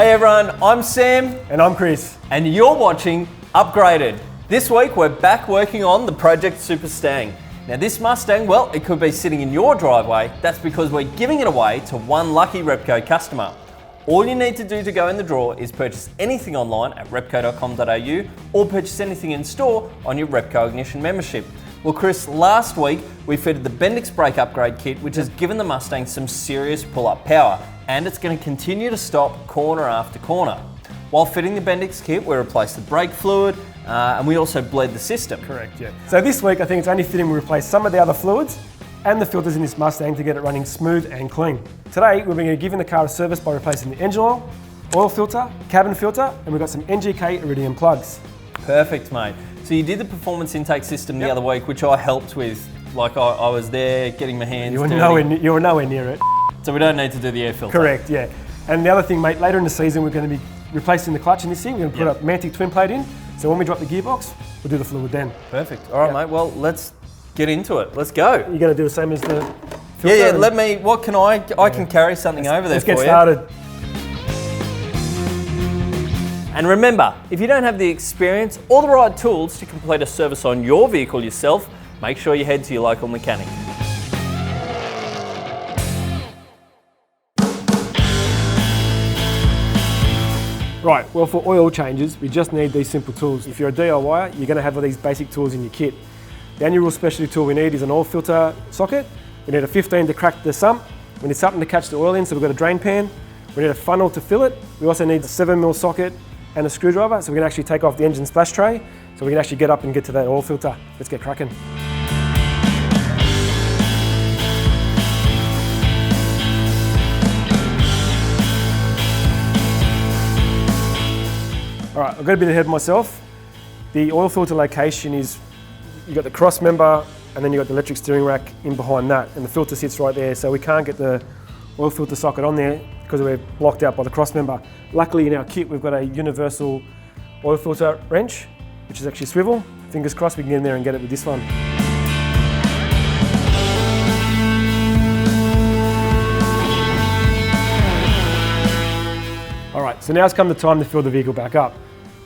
Hey everyone, I'm Sam. And I'm Chris. And you're watching Upgraded. This week we're back working on the Project SuperStang. Now this Mustang, well, it could be sitting in your driveway. That's because we're giving it away to one lucky Repco customer. All you need to do to go in the draw is purchase anything online at repco.com.au or purchase anything in store on your Repco Ignition membership. Well Chris, last week we fitted the Bendix brake upgrade kit, which has given the Mustang some serious pull-up power, and it's going to continue to stop corner after corner. While fitting the Bendix kit, we replaced the brake fluid and we also bled the system. Correct, yeah. So this week I think it's only fitting we replace some of the other fluids and the filters in this Mustang to get it running smooth and clean. Today we're going to give the car a service by replacing the engine oil filter, cabin filter, and we've got some NGK Iridium plugs. Perfect, mate. So you did the performance intake system the other week, which I helped with. Like I was there getting my hands dirty. You were nowhere near it. So we don't need to do the air filter. Correct, yeah. And the other thing, mate, later in the season we're going to be replacing the clutch in this thing. We're going to put a Mantic twin plate in. So when we drop the gearbox, we'll do the fluid then. Perfect. All right, mate. Well, let's get into it. Let's go. You're going to do the same as the filter? Yeah. Let me. What can I can carry something over there for you. Let's get started. And remember, if you don't have the experience or the right tools to complete a service on your vehicle yourself, make sure you head to your local mechanic. Right, well for oil changes, we just need these simple tools. If you're a DIYer, you're going to have all these basic tools in your kit. The only real specialty tool we need is an oil filter socket. We need a 15 to crack the sump. We need something to catch the oil in, so we've got a drain pan. We need a funnel to fill it. We also need a 7mm socket and a screwdriver, so we can actually take off the engine splash tray, so we can actually get up and get to that oil filter. Let's get cracking. All right, I've got a bit ahead of myself. The oil filter location is, you've got the cross member and then you've got the electric steering rack in behind that, and the filter sits right there, so we can't get the oil filter socket on there because we're blocked out by the cross member. Luckily in our kit we've got a universal oil filter wrench, which is actually swivel. Fingers crossed we can get in there and get it with this one. All right, so now's come the time to fill the vehicle back up.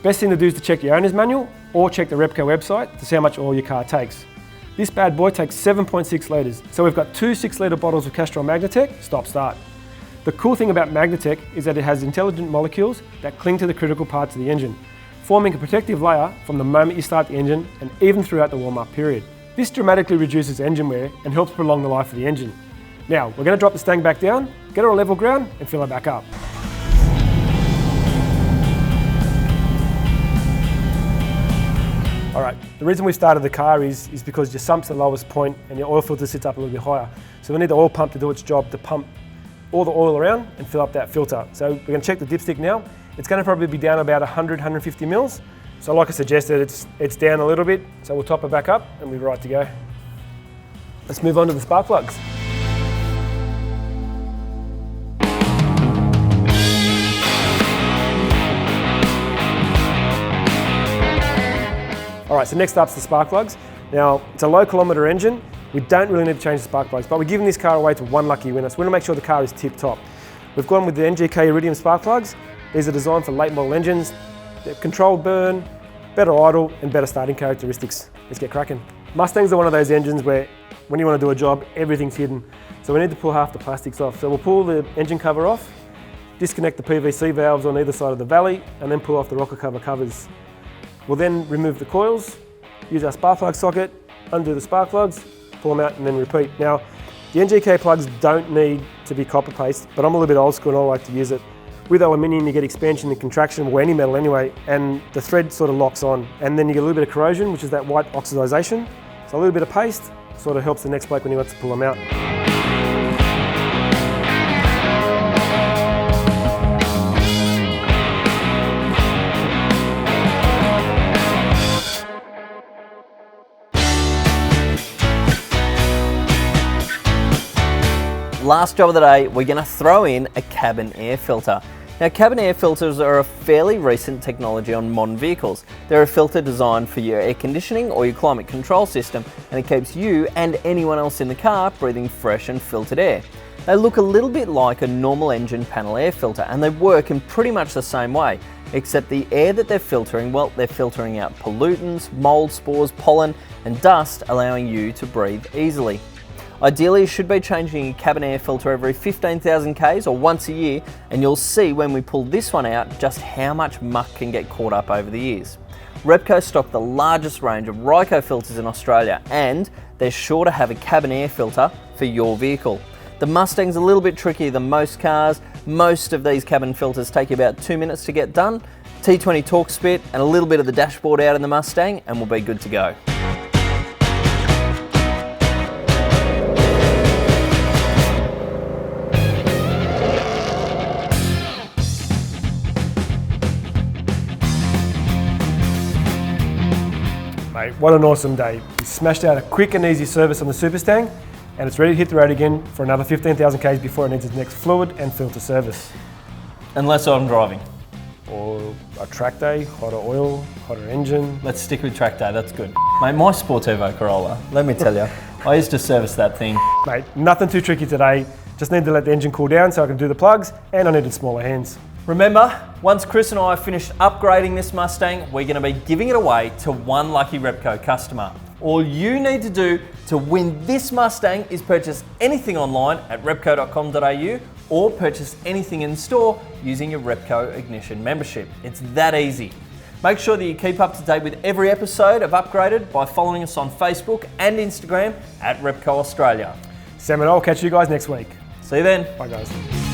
Best thing to do is to check your owner's manual or check the Repco website to see how much oil your car takes. This bad boy takes 7.6 litres, so we've got two 6-litre bottles of Castrol Magnatec Stop-Start. The cool thing about Magnatec is that it has intelligent molecules that cling to the critical parts of the engine, forming a protective layer from the moment you start the engine and even throughout the warm-up period. This dramatically reduces engine wear and helps prolong the life of the engine. Now, we're going to drop the Stang back down, get her on level ground and fill her back up. All right, the reason we started the car is because your sump's the lowest point and your oil filter sits up a little bit higher. So we need the oil pump to do its job to pump all the oil around and fill up that filter. So we're going to check the dipstick now. It's going to probably be down about 100-150 mils. So like I suggested, it's down a little bit. So we'll top it back up and we're right to go. Let's move on to the spark plugs. All right, so next up's the spark plugs. Now, it's a low kilometre engine. We don't really need to change the spark plugs, but we're giving this car away to one lucky winner, so we want to make sure the car is tip-top. We've gone with the NGK Iridium spark plugs. These are designed for late model engines. They're controlled burn, better idle, and better starting characteristics. Let's get cracking. Mustangs are one of those engines where when you want to do a job, everything's hidden. So we need to pull half the plastics off. So we'll pull the engine cover off, disconnect the PVC valves on either side of the valley, and then pull off the rocker cover covers. We'll then remove the coils, use our spark plug socket, undo the spark plugs, pull them out and then repeat. Now, the NGK plugs don't need to be copper paste, but I'm a little bit old school and I like to use it. With aluminium you get expansion and contraction, or any metal anyway, and the thread sort of locks on, and then you get a little bit of corrosion, which is that white oxidization. So a little bit of paste sort of helps the next bloke when he wants to pull them out. Last job of the day, we're going to throw in a cabin air filter. Now, cabin air filters are a fairly recent technology on modern vehicles. They're a filter designed for your air conditioning or your climate control system, and it keeps you and anyone else in the car breathing fresh and filtered air. They look a little bit like a normal engine panel air filter, and they work in pretty much the same way, except the air that they're filtering, well, they're filtering out pollutants, mould, spores, pollen and dust, allowing you to breathe easily. Ideally, you should be changing your cabin air filter every 15,000 Ks or once a year, and you'll see when we pull this one out just how much muck can get caught up over the years. Repco stock the largest range of Ryco filters in Australia, and they're sure to have a cabin air filter for your vehicle. The Mustang's a little bit trickier than most cars. Most of these cabin filters take you about 2 minutes to get done. T20 torque spit and a little bit of the dashboard out in the Mustang and we'll be good to go. Mate, what an awesome day. We smashed out a quick and easy service on the SuperStang, and it's ready to hit the road again for another 15,000 Ks before it needs its next fluid and filter service. Unless I'm driving. Or a track day, hotter oil, hotter engine. Let's stick with track day, that's good. Mate, my Sportivo Corolla, let me tell you, I used to service that thing. Mate, nothing too tricky today. Just need to let the engine cool down so I can do the plugs, and I needed smaller hands. Remember, once Chris and I have finished upgrading this Mustang, we're going to be giving it away to one lucky Repco customer. All you need to do to win this Mustang is purchase anything online at repco.com.au or purchase anything in store using your Repco Ignition membership. It's that easy. Make sure that you keep up to date with every episode of Upgraded by following us on Facebook and Instagram at Repco Australia. Sam and I will catch you guys next week. See you then. Bye guys.